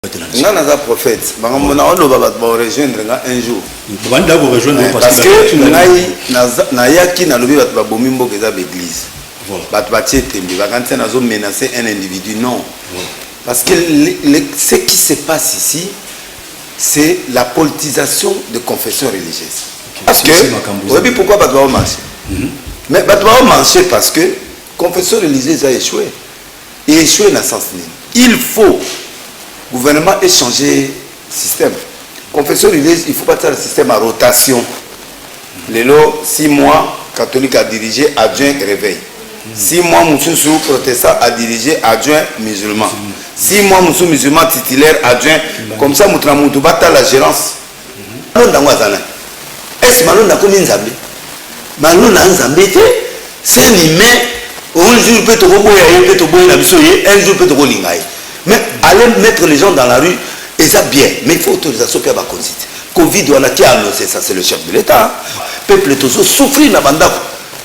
Non, non, prophète. On va rejoindre un jour. Parce que Nayaki n'a levé la bombe qui est l'église. Menacer un individu. Non. Parce que ce qui se passe ici, c'est la politisation de confession religieuse. Parce que, vous savez pourquoi il va marcher? Mais il va marcher parce que la confession religieuse a échoué. Et échoué dans le sens. Il faut. Le gouvernement a changé le système. Confession religieuse, il ne faut pas faire le système à rotation. Les 6 mois, catholique a dirigé, adjoint réveil. 6 mois, Moussou protestant a dirigé, adjoint musulman. 6 mois, Moussou musulman titulaire, adjoint. Comme ça, Moutramoutou bata la gérance. Est-ce que Malon n'a commis Nzambé? Malon n'a Nzambé, c'est un humain. Un jour, peut-être, un jour, peut-être, mais aller mettre les gens dans la rue, et ça bien. Mais il faut autorisation pour la consulter. Covid, on a qui a annoncé ça, c'est le chef de l'État. Le peuple est souffrir dans la bande.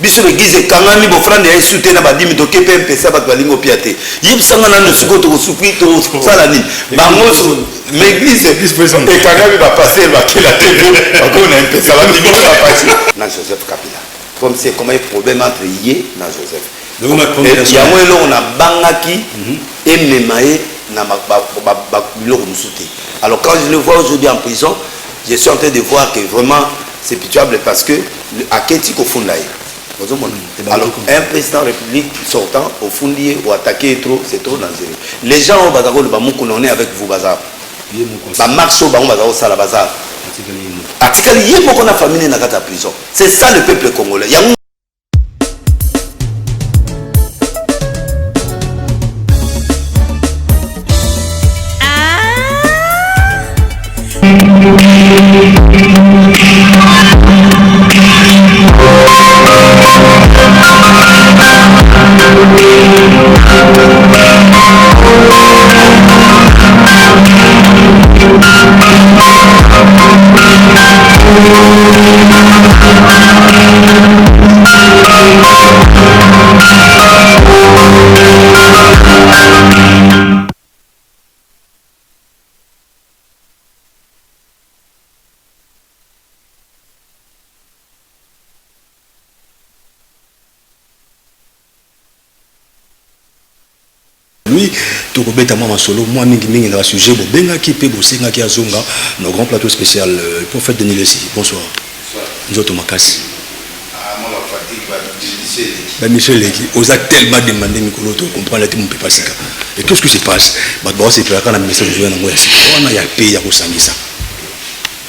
Biso le guise quand même bo frande ya soutien na badimi to kepe mpesa bat balingo piate. Yib sanga na siko to souffrir to sala ni. Bango l'église et quand même va passer va qui la TV, on a mpesa va ni va passer. Na Joseph Kabila. Comme c'est comme un problème entre Yé na Joseph. Donc on a bangaki et memaye na alors quand je le vois aujourd'hui en prison, je suis en train de voir que vraiment c'est pitoyable parce que à Ketiko Fundaï. Alors un président de la République sortant au fundier ou attaquer trop, c'est trop dangereux. Les gens au bazar le bamou qu'on est avec vous bazar. Ba marche au bamou bazar au sala bazar. Article yé beaucoup na famille na kata prison. C'est ça le peuple congolais. Lui, tout le monde solo, moi, mingi dans le sujet, benga qui peut bosser, qui a zonga, nos grands plateaux spécial, le prophète Denis Lessi. Bonsoir. Nous autres, Makassi. Michel Leki, on a tellement demandé Mikolo, tu comprends la team pas ça. Et qu'est-ce qui se passe? Bah, c'est pour la message de on a payé à Rosamisa.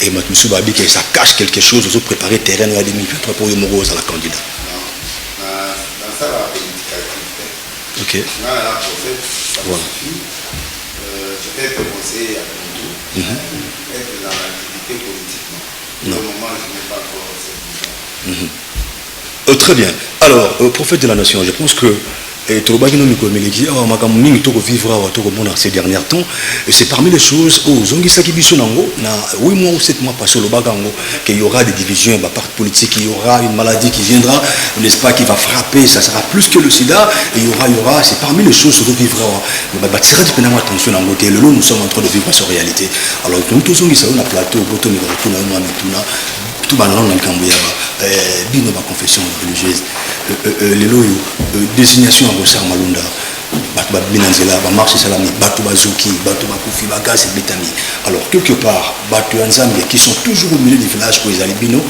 Et M. Babi, ça cache quelque chose, ils ont préparé terrain à 2023 pour le Morose à la candidat. Dans ça, la politique. Ok. Voilà. Je peux être conseiller à tout, être dans l'activité politiquement. Pour le moment, je n'ai pas encore cette vision. Très bien. Alors, prophète de la nation, je pense que ces derniers temps, et c'est parmi les choses où oui, mois ou 7 mois passé qu'il y aura des divisions, des partis politiques, il y aura une maladie qui viendra, n'est-ce pas, qui va frapper, ça sera plus que le sida, et il y aura, c'est parmi les choses que vivra. Attention, nous sommes en train de vivre cette réalité. Alors, nous tous on plateau, tout le monde bino ba confession religieuse désignation à Rossar Malunda batu ba binanzela ba marche salami batu bazuki batu bakufi bagaz betami. Alors quelque part batu nzambe qui sont toujours au milieu des villages pour les albino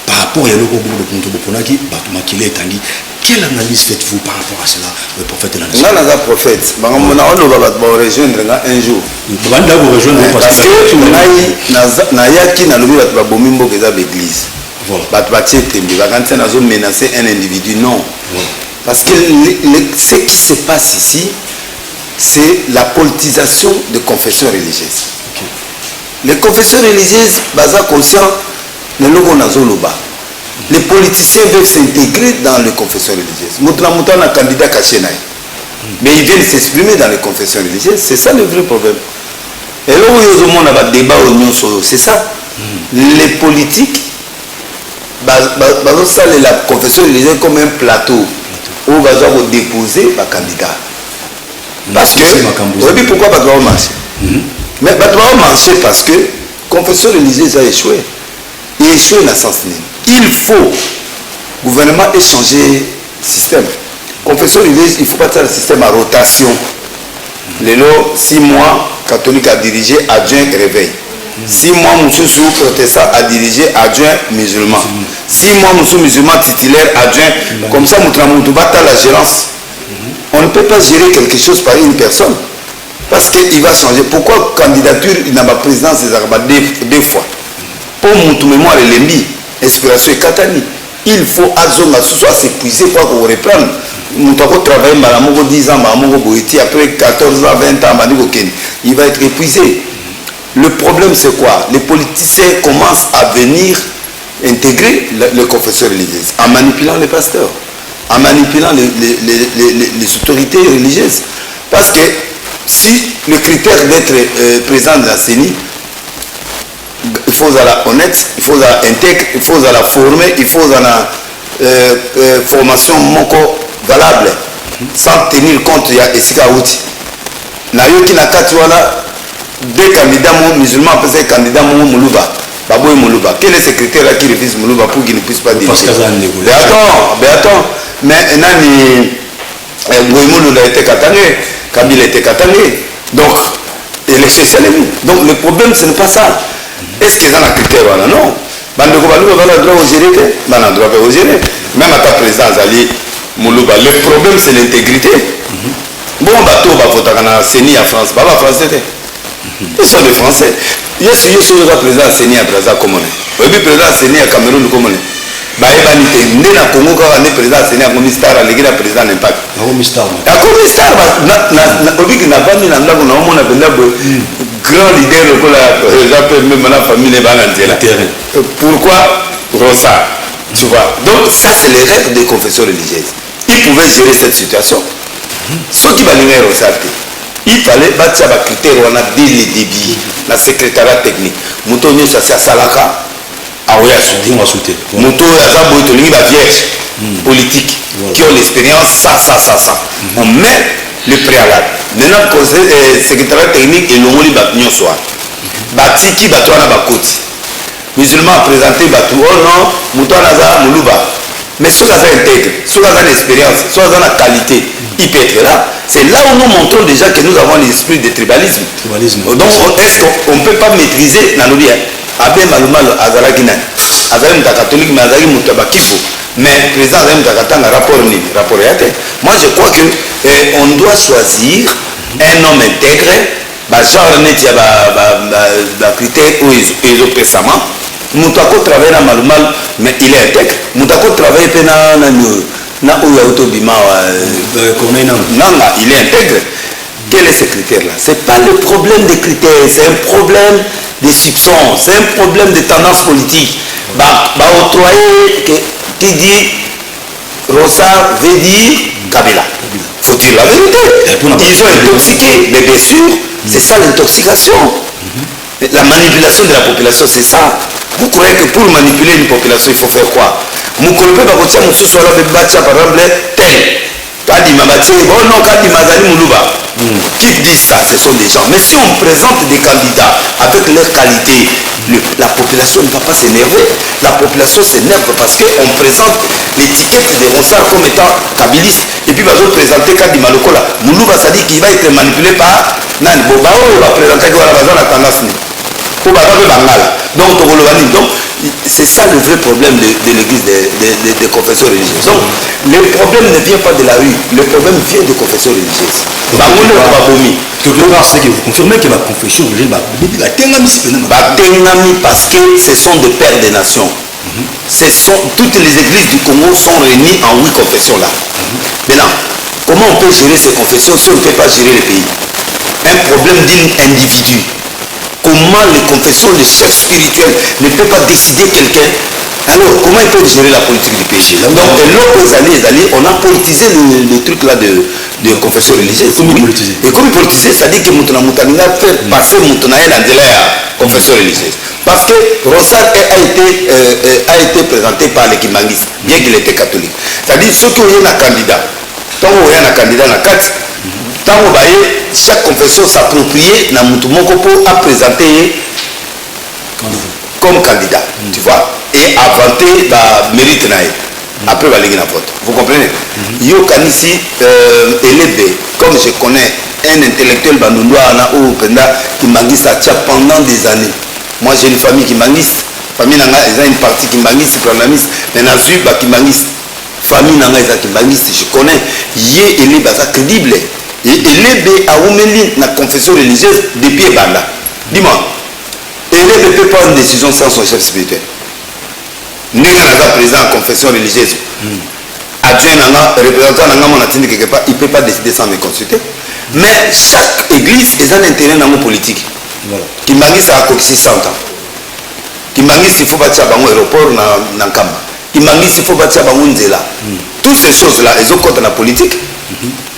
par rapport à l'euro de Ponto Ponaki batu makile tangi. Quelle analyse faites-vous par rapport à cela, le prophète de la nation? Non, non, prophète. On va rejoindre un jour. Parce que Nayaki n'a levé la bombe qui est l'église. Menacer un individu. Non. Parce que ce qui se passe ici, c'est la politisation de confession religieuse. Les confessions religieuses, basées conscient, les logos nazoloba. Les politiciens veulent s'intégrer dans les confessions religieuses. Moutan a candidat caché. Mais ils viennent s'exprimer dans les confessions religieuses. C'est ça le vrai problème. Et là où il y a un débat, c'est ça. Les politiques, la confession religieuse comme un plateau où on va déposer les candidats. Parce que, vous savez pourquoi pas marcher? Mais tu vas marcher parce que confession religieuse a échoué. Il a échoué dans le sens. Il faut, le gouvernement, échanger le système. Confession religieuse, il ne faut pas faire le système à rotation. Les 6 mois, catholique a dirigé, adjoint réveil. 6 mois, monsieur protestant a dirigé, adjoint musulman. 6 mois, monsieur musulman titulaire, adjoint. Comme ça, nous battons la gérance. On ne peut pas gérer quelque chose par une personne. Parce qu'il va changer. Pourquoi candidature, il n'a pas présidence deux fois? Pour mon mémoire et l'ennemi, inspiration et katani. Il faut soit s'épuiser pour qu'on reprenne. Nous avons travaillé 10 ans, après 14 ans, 20 ans, il va être épuisé. Le problème c'est quoi? Les politiciens commencent à venir intégrer les confessions religieuses en manipulant les pasteurs, en manipulant les autorités religieuses. Parce que si le critère d'être président de la CENI, il faut être honnête, il faut être intègre, il faut être formé, il faut avoir formation valable, sans tenir compte de Esika Outi. Nayoki Nakatuana, deux candidats musulmans, après candidat Moulouba. Baboui Moulouba. Quel est ce critère qui refuse Moulouba pour qu'il ne puisse pas dire? Mais attends, mais Nani Gouimoulou a été katangé, Kabila a été katangé. Donc, élection Salemi. Donc, le problème, ce n'est pas ça. Est-ce qu'ils ont un critère? Non. Bandeko Balou va le droit au gérer, dans le droit au gérer. Même à ta présidence, Ali Moulouba. Le problème, c'est l'intégrité. Bon, bateau va voter dans la CENI en France. Pas français. Ils sont des Français. Il y a le président CENI à Brazza comme on est. Le président CENI à Cameroun comme on est. Baïbanité, né na Congo quand on est président CENI à Comistar, à l'église président n'Impact. À Comistar. À Comistar, il n'a pas mis dans la grand leader, j'appelle même la famille les pourquoi Rosa? Tu vois. Donc ça c'est l'erreur des confessions religieuses. Ils pouvaient gérer cette situation. Ce qui va libérer Rosa, il fallait bâtir des critères on a dès le début, la secrétariat technique. Moutonio ça c'est à Salaka. Ah oui, à soutenir. Mouton à Boitolingi va vierge politique qui ont l'expérience, ça. On met le préalable. Maintenant, le secrétariat technique et l'homo li soir. Batiki batouana bakoti. Musulman a présenté batou. Oh non, Mouton Naza Moulouba. Mais soit ça intègre, soit ça l'expérience, soit ça la qualité, il peut être là. C'est là où nous montrons déjà que nous avons l'esprit de tribalisme. Donc, est-ce qu'on ne peut pas maîtriser la nouvelle? Abé Maloumal Azaragina, Azarem catholique, mais Azari Moutabakifo. Mais président Azarem Takatanga, rapport réaté. Moi, je crois qu'on doit choisir un homme intègre, genre net, critère où ils ont récemment. Moutako travaille dans Maloumal, mais il est intègre. Moutako travaille dans Oyautobima, il est intègre. Quel est ce critère-là? Ce n'est pas le problème des critères, c'est un problème de soupçons, c'est un problème de tendance politique. Octroyer qui dit Rosa veut dire Kabila. Faut dire la vérité. Ils ont intoxiqué les blessures, c'est ça l'intoxication. La manipulation de la population, c'est ça. Vous croyez que pour manipuler une population, il faut faire quoi? Vous ne pouvez pas dire que ce soit par exemple tel. Kadima Batie, oh non, Kadima Zali Moulouba. Qui disent ça, ce sont des gens. Mais si on présente des candidats avec leur qualité, la population ne va pas s'énerver. La population s'énerve parce qu'on présente l'étiquette de Ronsard comme étant kabiliste. Et puis, on va présenter Kadima Lokola. Moulouba, ça dit qu'il va être manipulé par Nani Bobao, on va présenter qu'il va avoir la tendance. Donc, c'est ça le vrai problème de l'église des confessions religieuses. Donc, le problème ne vient pas de la rue, le problème vient des confessions religieuses. Quelque part, c'est que vous confirmez que la confession religieuse va Tengami parce que ce sont des pères des nations. Toutes les églises du Congo sont réunies en 8 confessions là. Maintenant, comment on peut gérer ces confessions si on ne peut pas gérer le pays? Un problème d'un individu. Comment les confessions, les chefs spirituels ne peuvent pas décider quelqu'un? Alors, comment ils peuvent gérer la politique du pays? Donc, on a politisé le truc là de confession religieuse. Et comme politisé, ça dit que Moutona Moutanina fait passer Moutonaï dans la confession religieuse. Parce que Ronsard a été présenté par les Kimangistes, bien qu'il était catholique. C'est-à-dire, ceux qui ont eu un candidat, tant qu'on a un candidat dans la 4, Tant que chaque confession s'approprier na mutu moko pour à présenter comme candidat, tu vois, et inventer la mérite naïe. Après, va aller na vote. Vous comprenez? Yo kanisi élevé, comme je connais un intellectuel bandundoa ou penda qui m'anguisse pendant des années. Moi, j'ai une famille qui m'anguisse. Famille nanga, ils ont une partie qui m'anguisse, mais na vu qui m'anguisse. Famille nanga, ils ont qui m'anguisse. Je connais. Yé élevé, ça crédible. Et élevé a oumeli na confession religieuse depuis banda. Dis-moi, élevé ne peut pas une décision sans son chef spirituel. Nous sommes présents en confession religieuse. Adjoint nanga, représentant nanga mon atteinte quelque part, il ne peut pas décider sans me consulter. Mais chaque église est un intérêt dans mon politique. Qui m'a dit ça a coxé 100 ans. Qui m'a dit s'il faut bâtir un aéroport dans Kamba. Qui m'a dit s'il faut bâtir un Nzela. Toutes ces choses-là, elles ont compte dans la politique.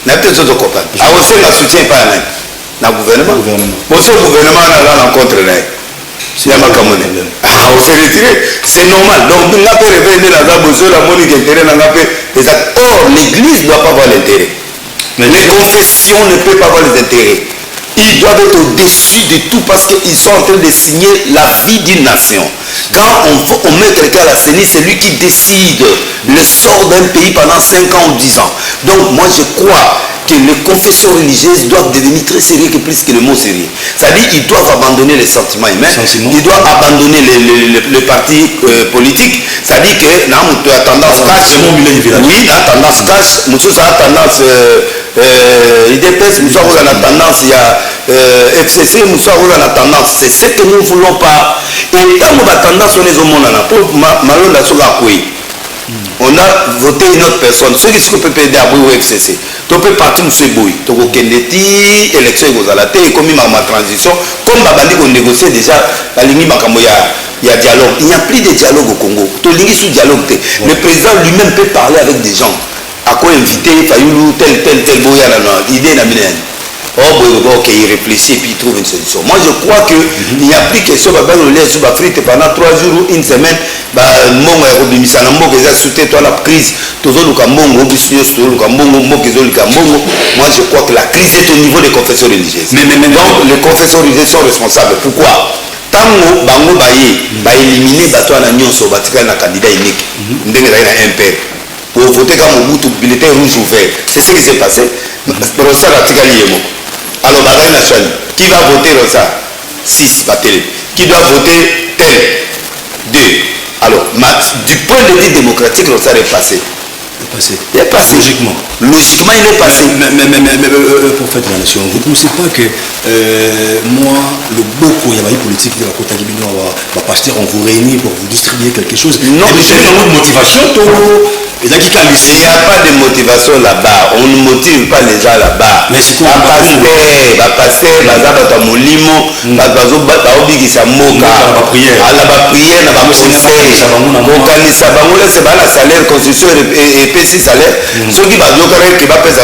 N'a peut-être d'autres copains. A aussi la soutien pas dans le gouvernement. Bon, ce gouvernement a la rencontre là. C'est un macamone. On s'est retiré. C'est normal. Donc, nous avons révélé la besoin de la monique intérêt. Or, l'église ne doit pas avoir l'intérêt. Les confessions ne peuvent pas avoir les intérêts. Ils doivent être au-dessus de tout parce qu'ils sont en train de signer la vie d'une nation. Quand on met quelqu'un à la CENI, c'est lui qui décide le sort d'un pays pendant 5 ans ou 10 ans. Donc moi je crois que les confessions religieuses doivent devenir très sérieuses que plus que le mot sérieux. C'est-à-dire qu'ils doivent abandonner les sentiments humains, ils doivent abandonner les partis politiques. C'est-à-dire que dans la tendance cash, oui, la tendance cash, nous avons la tendance IDPS, nous avons la tendance, il y a FCC, nous avons la tendance. C'est ce que nous ne voulons pas. Et quand nous avons la tendance, on est au monde, on a voté une autre personne. Ceux qui sont PPD à Bouyou FCC, tu peux partir M. Bouyou. Tu peux Kendeti, élection et comme il y a ma transition, comme Babandi on négocie déjà, il y a dialogue. Il n'y a plus de dialogue au Congo. Tu as sous dialogue. Le président lui-même peut parler avec des gens. À quoi inviter, Fayoulou, tel Boya, l'idée n'a pas. Oh, ok, il réfléchit et puis il trouve une solution. Moi, je crois qu'il n'y a plus question de faire frites pendant 3 jours ou une semaine. Moi, je crois que la crise est au niveau des confessions religieuses. Donc, les confessions religieuses sont responsables. Pourquoi? Tant que éliminer le candidat unique, un père. Pour voter comme Mobutu, bulletin rouge ouvert. C'est ce qui s'est passé. Alors, qui va voter Rosa? 6 Batel. Qui doit voter tel? 2. Alors, du point de vue démocratique, Rosa est passé. Il est passé. Logiquement. Logiquement, il est passé. Mais prophète de la nation, vous ne pensez pas que moi, le beaucoup, il y a une politique de la côte Guinée, pasteur, on vous réunit pour vous distribuer quelque chose. Non, c'est une motivation. Il n'y a pas de motivation là-bas. On ne motive pas les gens là-bas. Mais c'est quoi? Pasteur, Molimo, salaire, construction et PC salaire. Ceux qui vont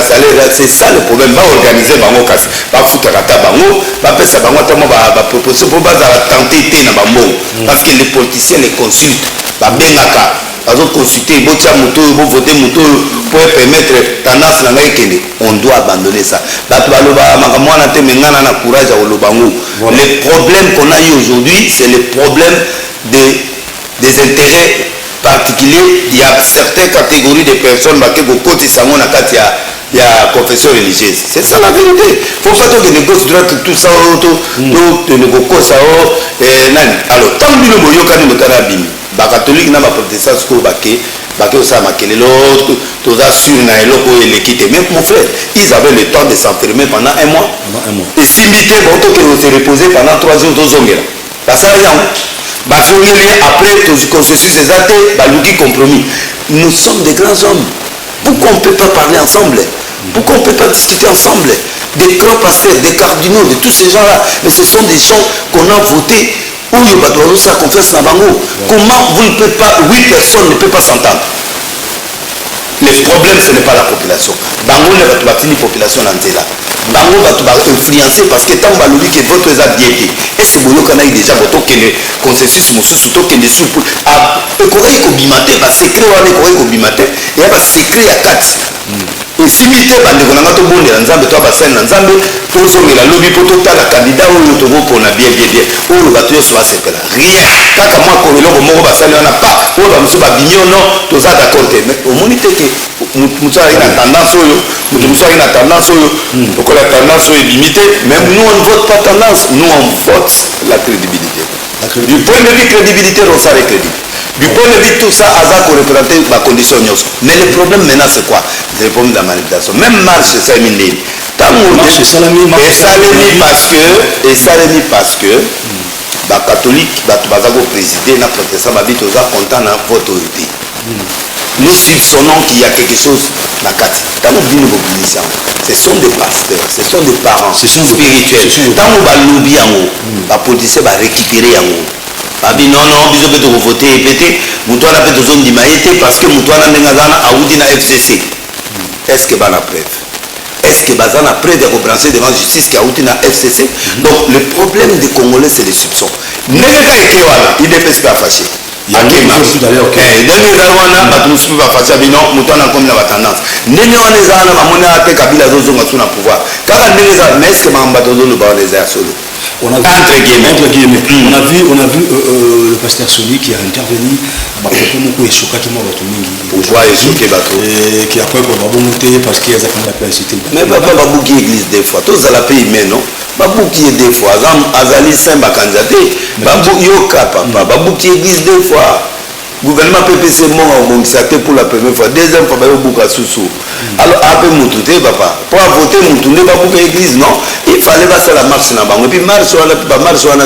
salaire, c'est ça le problème. Va organiser bango kasi, va foutre rata bango, va faire ça bango tellement va proposer pour pas tenter na bango parce que les politiciens les consultent. Va bengaka, va consulter, botia moto, voter moto pour permettre tendance na ngai. On doit abandonner ça. Bato baloba makamwana te mengana na courage au lobango. Les problèmes qu'on a eu aujourd'hui, c'est le problème des intérêts particuliers. Il y a certaines catégories de personnes qui ont côté sango na kati ya confession religieuse. C'est ça la vérité. Faut pas que négocie tout ça tout négocie ça alors tant que nous moyo quand nous tana bimi ba catholique na ba protestant ko baké ça makele l'autre tout ça sur na eloko elekite. Même mon frère, ils avaient le temps de s'enfermer pendant 1 mois. Et si mité bon to que se reposer pendant 3 jours to zongela. Parce que après le consensus des athées, compromis. Nous sommes des grands hommes. Pourquoi on ne peut pas parler ensemble? Pourquoi on ne peut pas discuter ensemble? Des grands pasteurs, des cardinaux, de tous ces gens-là. Mais ce sont des gens qu'on a votés. Comment vous ne pouvez pas, 8 personnes ne peuvent pas s'entendre? Le problème, ce n'est pas la population. Bango ne va pas finir la population en là. bango bato influencé parce que tant balobi que votre eza bien te est-ce que boyokanaki déjà botokende consensus mosusu tokende sur ekokaki kobima te basekret wana ekokaki kobima te eya basekret ya kati esimi te bandeko na nga tobondela nzambe to basali na nzambe tozongela lobi mpo totala kandida oyo tokopona bien oyo bato nyonso basepela rien kaka mwa eloko moko basali wana pa oyo bamosusu babinyono toza d'accord te mais omoni te ke moto azali na tendance oyo moto mosusu azali na tendance oyo lokola tendance oyo ebimi te même nous on ne vote pas tendance nous on vote la crédibilité du point de vue crédibilité rosale est crédible. Du point de vue tout ça, Aza pour représenter ma condition. Mais le problème maintenant c'est quoi? C'est le problème de la manipulation. Même marche, c'est une ligne. Et ça l'est mis parce que les catholiques, les président, les protestants, les gens sont contents de votre autorité. Nous soupçonnons qu'il y a quelque chose dans la carte. Ce sont des pasteurs, ce sont des parents spirituels. Tant que les lobby, les politiciens vont récupérer. Babi non biso peut voter pété mutuana peut tozondima été parce que mutuana ndengazana audi na FCC. Est-ce que bana preuve? Est-ce que bazana preuve de brancher devant justice qui audi na FCC? Donc le problème des Congolais c'est les soupçons. Ndengaka ekewala il ne peut pas fâcher. Akema d'ailleurs ndenge wana bato mususu ba fâcher bino mutuana comme na tendance. Ndenge wana ezana bamona ate Kabila zozonga sous na pouvoir. Kaka ndenge za mais est-ce que mamba tozolo ba les a solo? On a vu le pasteur Soli qui a intervenu pourquoi échoquer qui a quoi pour monter parce qu'il y a la publicité. Mais papa babouki église des fois tous à la pays mais non babouki des fois azali simba candidaté babouki yoka papa babouki église des fois gouvernement PPC mon bongisate pour la première fois deuxième fois babouka sousou alors après moutouté papa pour voter moutouné babouka église non il fallait passer la marche na bango et puis marche wana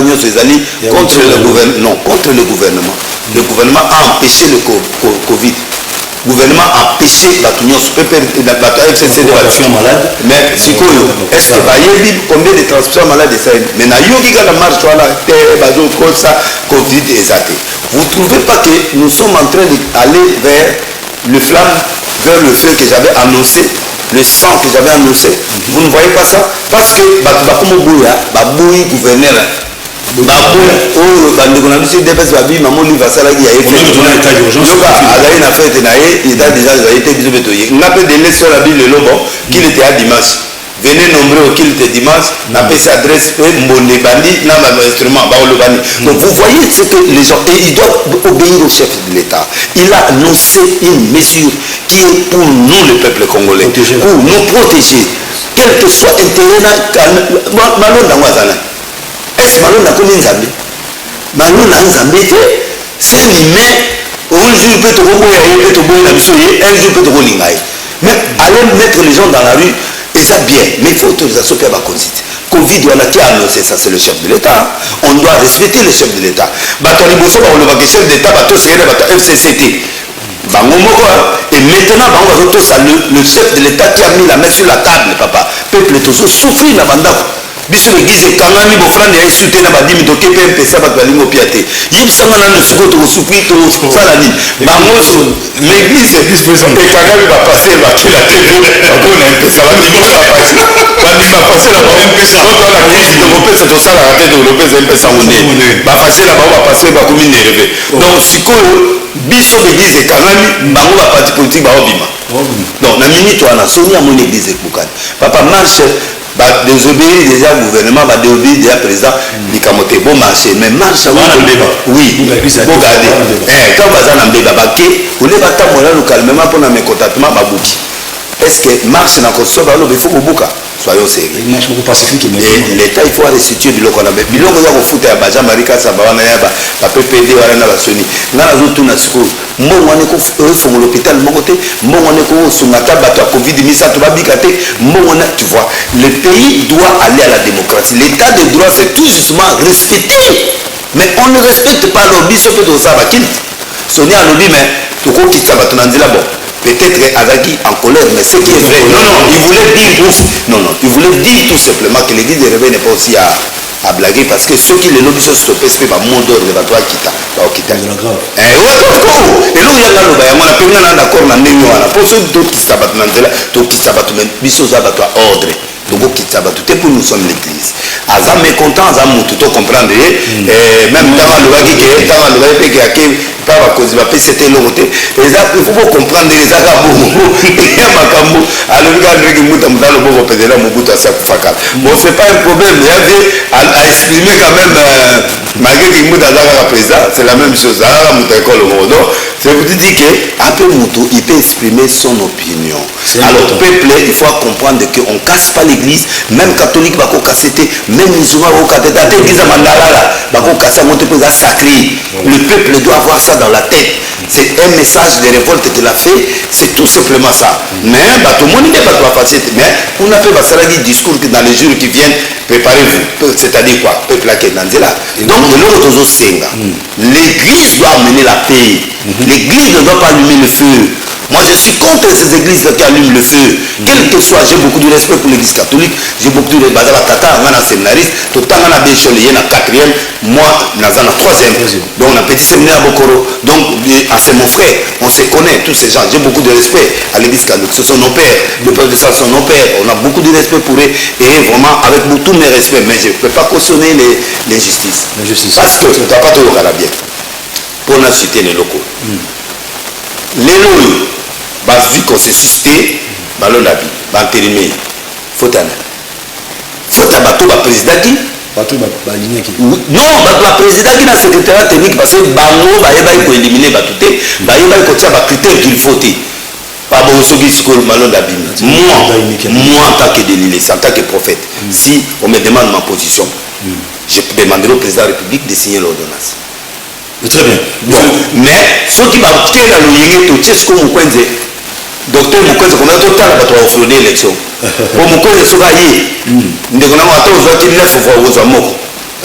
nyonso ezali contre le gouvernement non contre le gouvernement a empêché le Covid. Le gouvernement a empêché la FCC de la malade. Mais est-ce que combien de transfusions malades ça? Mais na yoki la marche ça Covid exact. Vous ne trouvez pas que nous sommes en train d'aller vers le flamme, vers le feu que j'avais annoncé, le sang que j'avais annoncé? Vous ne voyez pas ça? Parce que Baboui gouverneur bandeko na biso dps babi mamo livre asalaki ya azali na fete na ye eza déjà azali te biso mpe toye nga mpe dele so na bi lelo bon qu'il était à dimanche venez nombreux qu'il était dimanche napesi adresse mpe mbonde bandi na bainstrument baolobani. Donc vous voyez ce que les gens et ils doivent obéir au chef de l'État. Il a annoncé une mesure qui est pour nous le peuple congolais, pour nous protéger quel que soit intérêt malonda ngwazana. Est-ce que malonda komi nzambe malonda nzambe te c'est un humain un jour peut tokoboya ye peut toboyela biso ye un jour peut tokolinga ye mais aller mettre les gens dans la rue et ça bien mais il faut autorisation mpe ya bakonzite Covid wana qui a annoncé ça c'est le chef de l'État. On doit respecter le chef de l'État. Bato liboso bakolobaka chef d'État bato sekele bato FCCT bango moko et maintenant bango bazotosa le chef de l'État qui a mis la main sur la table papa peuple tozosouffrir na bandako biso l'église ekangami bofrande ya esu te na badimi toke mpe mpesa bato balingi opia te yebisanga nano sikoyo tokosufri tosala nini bango l'église ekangami bapaster bakila te bakona mpesa bandimi bapasela baotala krisi tokopesa tosalaka te tokopesa mpesa ngo nde bapasela bango bapaster bakomi nerve donc sikoyo biso l'église ekangami bango baparti politique baobima donc na minute wana soni amoni église ekbukani papa marche désobéir déjà au gouvernement, va désobéir déjà président Likamote, bon marché, mais marche oui, bon garder. Quand vous avez un débat, vous n'avez pas de calmement pour mes contactements, est-ce que marche dans la constitution, il faut que vous soyons sérieux. Et l'État, il faut restituer du local. Il faut que vous foutez à Baja Marika, Sabawana, PPD, Warana, Basoni. Dans la zone, tout n'a pas l'hôpital, mon côté, mon Covid, tu vois, le pays doit aller à la démocratie. L'état de droit, c'est tout justement respecter. Mais on ne respecte pas l'objet, sauf que ça va quitter. Sonia a l'objet, mais tout le monde quitte ça, bon. Peut-être Azaki en colère, mais ce qui est vrai. Non, il voulait dire il voulait dire tout simplement que l'église des réveils n'est pas aussi à blaguer parce que ceux qui les lobbies sont stoppés, c'est pas mon d'ordre, va toi quitter. Et là, il y a un d'accord, pour ceux d'autres qui s'abattent, tout qui s'abattent, mais ils sont abattus à ordre. donc tout est pour nous sommes l'église aza mécontent aza mutu to comprendre même tant le baki que tant le baki que pas à cause va c'était l'autre il faut comprendre les arabes et makambo alors regarde que muta muta le bon peut là mubuta ça fakal bon c'est pas un problème il y avait à exprimer quand même malgré que muta zaka président c'est la même chose là muta école au donc c'est pour dire que après mutu il peut exprimer son opinion alors peuple il faut comprendre que on casse pas l'église même catholique bako casser même musulman bako casser l'église à mandala bako casser monter pour ça sacré le peuple doit avoir ça dans la tête c'est un message de révolte de la fée c'est tout simplement ça mais tout le monde n'est pas facile mais on a fait un discours que dans les jours qui viennent préparez-vous c'est-à-dire quoi peuple là qui est dans là donc l'église doit amener la paix l'église ne doit pas allumer le feu. Moi, je suis contre ces églises qui allument le feu. Quel que soit, j'ai beaucoup de respect pour l'église catholique. J'ai beaucoup de respect pour Tata, on a un séminariste. Tout le temps, on a des choses, il y a un quatrième. Moi, on a un troisième. Donc, on a un petit séminaire à Bokoro. Donc, c'est mon frère. On se connaît, tous ces gens. J'ai beaucoup de respect à l'église catholique. Ce sont nos pères. Le peuple de ça sont nos pères. On a beaucoup de respect pour eux. Et vraiment, avec tous mes respects. Mais je ne peux pas cautionner l'injustice. Parce que tu n'as pas toujours à la bien. Pour nous citer les locaux. Les lois. Vu qu'on s'est susté, ballon d'avis, bantérimé, faut à bateau, président qui non, la président qui a secrétaire technique parce que bango, il faut éliminer batouté, il faut critères qu'il faut. Pas bon, ce qui est ballon d'avis. Moi, en tant que délégué, en tant que prophète, si on me demande ma position, je demanderai au président de la République de signer l'ordonnance. Très bien. Bon, mais ce qui va faire dans le yégué, tout ce qu'on vous docteur Mukwege comme docteur va toi offrir l'élection pour Mukwege soka yi ndeko na mato ozwaki 9 fois ozwa moko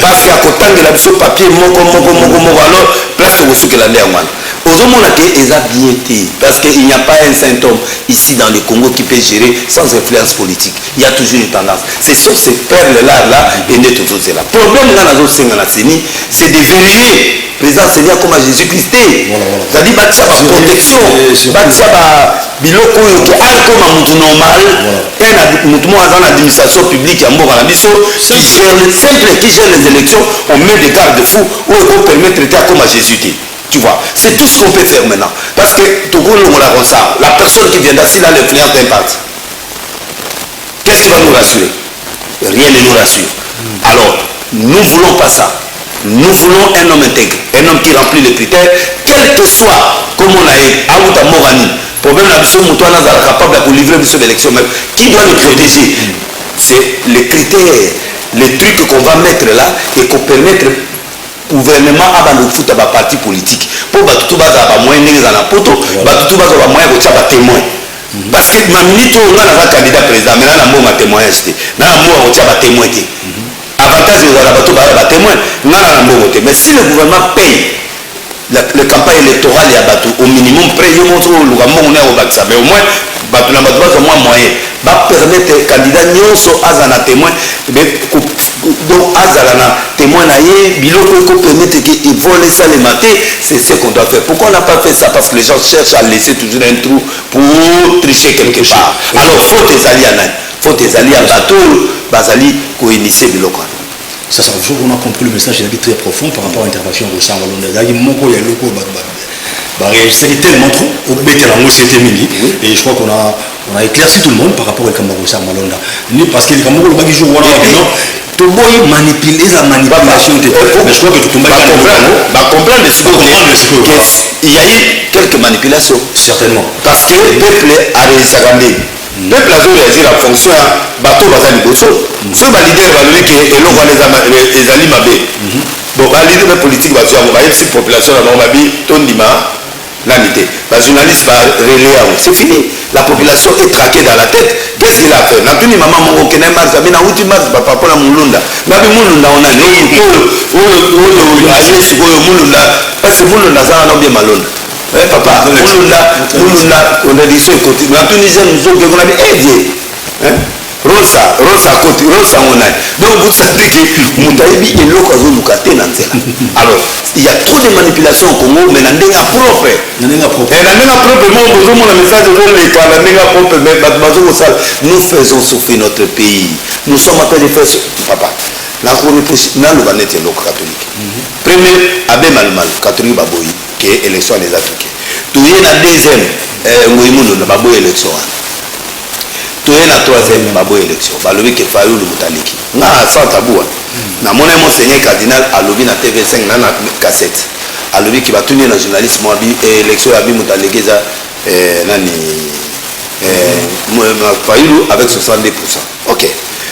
parce que akotangela biso papier moko alors place tokosukela nde yango wana ozomona te eza bien te parce qu'il n'y a pas un saint homme ici dans le Congo qui peut gérer sans influence politique il y a toujours une tendance c'est sur ces perles là et nde tozozela problème nga nazosenga na seni c'est de vérifier président Seigneur comme à Jésus-Christ c'est-à-dire batia ba protection batia ba biloko oyo ke akoma mutu normal et mutu mo aza na administration publique ya mboka na biso qui gère les élections on met des garde-fous oyo ko permettre te akoma Jésus te tu vois c'est tout ce qu'on peut faire maintenant parce que tokolongola comme ça la personne qui viendra s'il a l'influence d'un parti qu'est-ce qui va nous rassurer rien ne nous rassure alors nous voulons pas ça. Nous voulons un homme intègre, un homme qui remplit les critères, quel que soit, comme on a eu, Aouta Morani, problème là, Moutoua Nazara capable de livrer l'élection même. Qui doit le protéger? C'est les critères, les trucs qu'on va mettre là et qu'on permettre au gouvernement à nous foutre à parti politique. Pour que tout le monde ait moyen de faire la poto, tout le monde ait moyen de faire témoin. Parce que ma minute où on a un candidat président, mais là, on a un témoignage. Là, on a un témoin. Avantage de la bateau par témoin, mais si le gouvernement paye la campagne électorale et bateau au minimum près de montre le gouvernement au vaccin, mais au moins bateau la bateau moins moyen va permettre aux candidats nyonso azana témoin donc azana témoin naie biloko ko permettre qu'ils volent ça les mater c'est ce qu'on doit faire. Pourquoi on n'a pas fait ça? Parce que les gens cherchent à laisser toujours un trou pour tricher quelque part. Alors faut tes alliés à nan, faut tes alliés à bateau bazali ko initier biloko. Ça, je qu'on a compris le message, il est très profond par rapport à l'intervention au sein de l'Onde. Il y a beaucoup de réagissait tellement trop, au c'était mini. Et je crois qu'on a éclairci tout le monde par rapport à Kambo Sam Malonda. Parce que les Kambo le bagage voilà tout le monde manipuler la manipulation de mais je crois que tout le monde va comprendre ce qu'il y a eu quelques manipulations certainement parce que le peuple a réussi à ramener. Le peuple a réagi à la fonction bateau bazali bosso. Ce leader va lui que et l'on va les ali mabé. Bon, le leader politique va faire on va si population là on va dire tondima l'anité. La journaliste va relayer c'est fini. La population est traquée dans la tête. Qu'est-ce qu'il a fait? N'a plus ni maman mon aucun mars, mais n'a outil mars papa pour la mulunda. N'a plus mulunda on a né ou aller sur mulunda parce que mulunda ça n'a bien malonde. Papa, mulunda on a dit ce côté. Mais en Tunisie nous autres on a dit aidé. Rosa côté, Rosa on a. Donc vous savez que Moutaïbi est l'eau qu'on nous casse dans cela. Alors, il y a trop de manipulations au Congo, mais dans des propre. Et dans des propre, moi, vous avez un message de propre, mais nous faisons souffrir notre pays. Nous sommes appelés de faire papa. La Cour réfléchit, dans le Vanet et l'eau catholique. Premier, Abbé Malmal, catholique Baboui, qui est élection des Africains. Tout y est la deuxième, Mouimoun, Baboui élection. Tout est la troisième babo élection balobi ke fayu le mutaliki na sans tabou na mon monseigneur cardinal alobi na TV5 na cassette alobi ki batuni na journaliste mo bi élection ya bi mutaliki za nani fayu avec 62%. OK,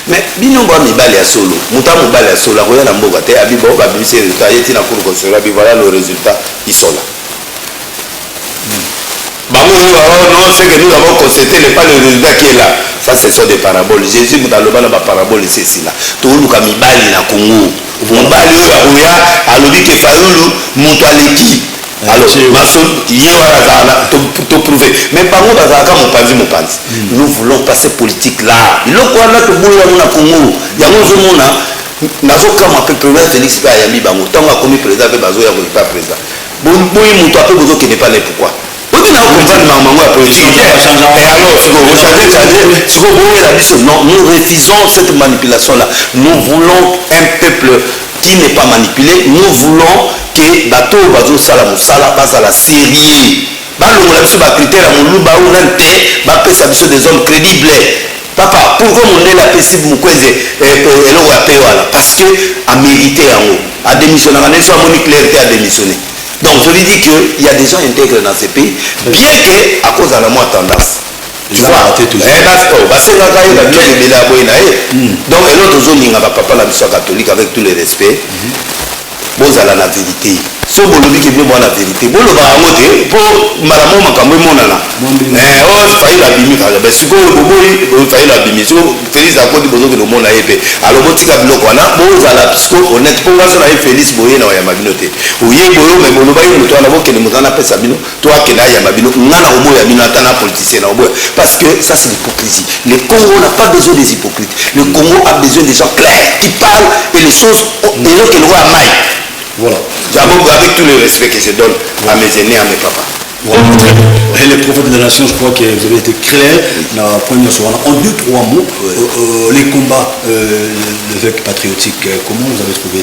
mais bino ba mibali ya solo muta mobali ya solo ko ya na mboka te abi bo ba bi se résultat yeti na cour constitutionnelle bi voilà le résultat isola. Non, c'est que nous avons constaté pas le résultat qui est là. Ça, ce sont des paraboles. Jésus vous a levé la parabole, c'est cela. Tout le monde a mis bali na Congo. Bali ya alobi ke faulu mutaleki. Alors, to prouver. Mais par contre, nous voulons passer politique là. Il y a un Congo. Il y a un nazokama pe président Félix pa yambi bango tanga komi président pe bazo ya pas président. Bon muto ape bozo kene pas les pourquoi. Non, nous refusons cette manipulation-là. Nous voulons un peuple qui n'est pas manipulé. Nous voulons que bateau bazo sala musala passe à la série. Des hommes crédibles. Papa, pourquoi on est la possible parce que a mérité à démissionner, à clarté à démissionner. Donc je lui dis qu'il y a des gens intègres dans ces pays, bien qu'à cause de la moins tendance. Tu vois, donc l'autre zone, il n'y a pas papa la mission catholique avec tout le respect. Bon, ça la vérité. So bolobi qui veut voir la vérité. Bon, le baramote pour maramo makambo monana. Oh, failli la bimi kaza. Ben siko boboyi, failli la bimi. So Félix akodi bozo que le monde a épé. Alors botika biloko wana, bon ça la psycho honnête pour moi ça la Félix boye na ya mabinote. Oye boyo mais boloba yo to na boke le mutana pesa bino. Toi que na ya mabino, ngana obo ya bino atana politicien na obo. Parce que ça c'est l'hypocrisie. Le Congo n'a pas besoin des hypocrites. Le Congo a besoin des gens clairs qui parlent et les choses et l'autre qui le voit à maille. Voilà. J'avoue avec tout le respect que je donne à mes aînés, à mes papas. Voilà. Et les prophètes de la nation, je crois que vous avez été clair. En 2-3 mots, les combats, l'évêque patriotique, comment vous avez trouvé?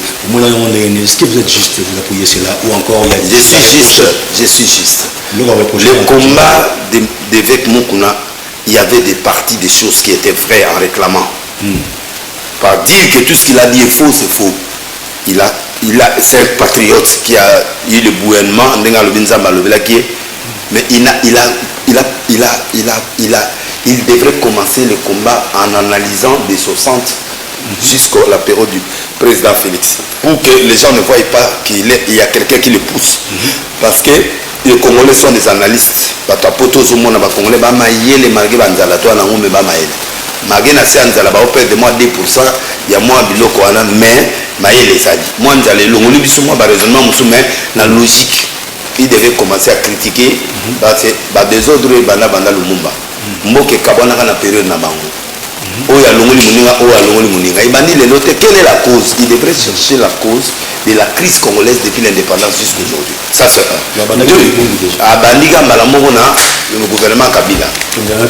Est-ce que vous êtes juste, vous appuyez cela ou encore il y a des... Je suis juste. Le combat d'évêque Moukouna, il y avait des parties, des choses qui étaient vraies en réclamant. Par dire que tout ce qu'il a dit est faux, c'est faux. C'est un patriote qui a eu le gouvernement, mais il devrait commencer le combat en analysant des 60 jusqu'à la période du président Félix, pour que les gens ne voient pas qu'il y a quelqu'un qui le pousse. Parce que les Congolais sont des analystes. Magena c'est anzala ba opère de moi 2%, il y a moins biloko wana mais maïe les ali. Moi nzala longoli biso moi ba raisonnement musume na logique. Il devait commencer à critiquer ba désordre banda Lumumba. Mboke kabona kana période na bango. Oya longoli muninga, oya longoli muninga. Ibandi le note quelle est la cause? Il devrait chercher la cause de la crise congolaise depuis l'indépendance jusqu'aujourd'hui. Ça c'est un. Abandiga Malamorona, le gouvernement Kabila.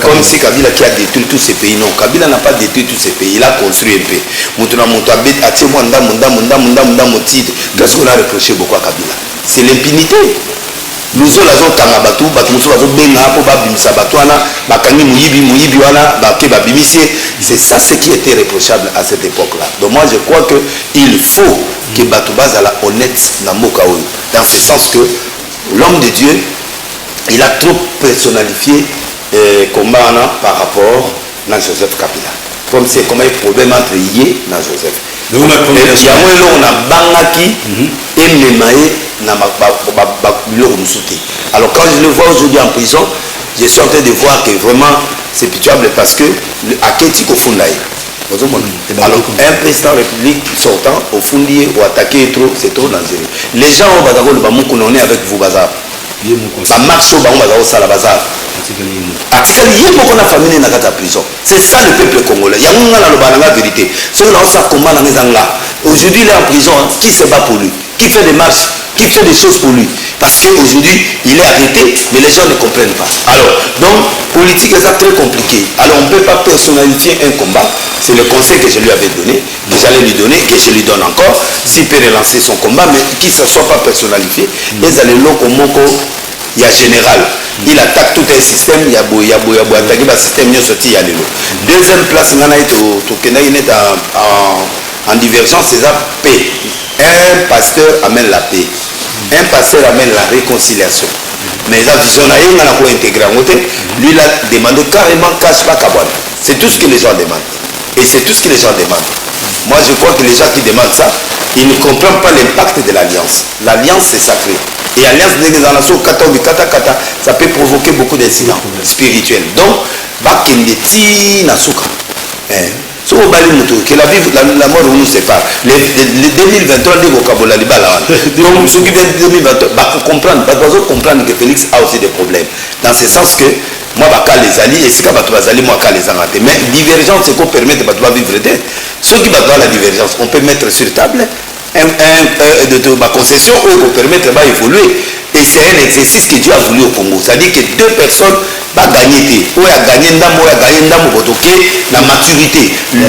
Comme si Kabila qui a détruit tous ces pays. Non, Kabila n'a pas détruit tous ces pays. Il a construit un peu. Qu'est-ce qu'on a reproché beaucoup à Kabila? C'est l'impunité. Nous sommes là, c'est ça ce qui était reprochable à cette époque-là. Donc moi je crois qu'il faut que Batouba soit honnête dans ce sens que l'homme de Dieu, il a trop personnalifié combat par rapport à Joseph Kabila. Comme c'est comme un problème entre Yé et Joseph. On a Bangaki et Memae. Alors quand je le vois aujourd'hui en prison, je suis en train de voir que vraiment c'est pitoyable parce que à Keti Kofundaï. Alors un président de la République sortant au Fundier ou attaquer trop, c'est trop dangereux. Les gens au Bazar, on est avec vous Bazar. bamarche oyo bango baza kosala bazar atikali ye moko na famille na kati ya prison. C'est ça le peuple congolais. Yango nga naloba na nga vérité soki naosala combat na nga eza nga. Aujourd'hui il est en prison, qui se bat pour lui, qui fait des marches, qui fait des choses pour lui, parce qu'aujourd'hui il est arrêté mais les gens ne comprennent pas. Alors donc politique est très compliqué. Alors on ne peut pas personnalifier un combat. C'est le conseil que je lui avais donné, que j'allais lui donner, que je lui donne encore, s'il peut relancer son combat, mais qu'il ne soit pas personnalifié. Et ça les locaux moko il y a général, il attaque tout un système, il y a attaqué le système, il y a sorti, il y a l'élo. Deuxième place, en divergence, c'est la paix. Un pasteur amène la paix. Un pasteur amène la réconciliation. Mais la vision, lui, il a demandé carrément cache pas Kabouane. C'est tout ce que les gens demandent. Et c'est tout ce que les gens demandent. Moi, je crois que les gens qui demandent ça, ils ne comprennent pas l'impact de l'alliance. L'alliance, c'est sacré. Et l'alliance des nations, ça peut provoquer beaucoup d'incidents spirituels. Donc, Bakendeti Nasuka. Que la mort nous sépare. Les 2023, donc, ceux qui viennent 2023, il faut comprendre que Félix a aussi des problèmes. Dans ce sens que, moi, les alliés, et si moi, les alliés, mais divergence, c'est qu'on permet de vivre. Ceux qui battent la divergence, on peut mettre sur table de concession pour permettre d'évoluer. Et c'est un exercice que Dieu a voulu au Congo. C'est-à-dire que deux personnes vont gagner. Ou a gagné la maturité. Vu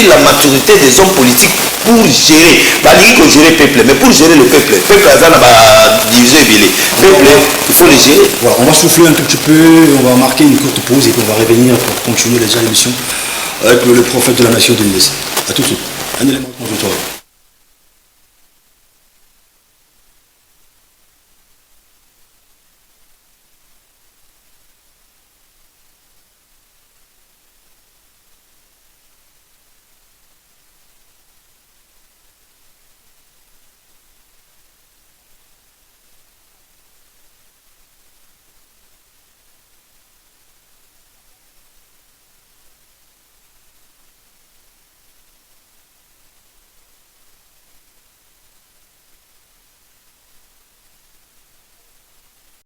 la maturité des hommes politiques pour gérer. Pas dire que gérer le peuple, mais pour gérer le peuple. Le peuple a divisé le peuple, il faut le gérer. Voilà, on va souffler un tout petit peu, on va marquer une courte pause et puis on va revenir pour continuer déjà l'émission avec le prophète de la nation de l'Indes. A tout de suite. Un élément de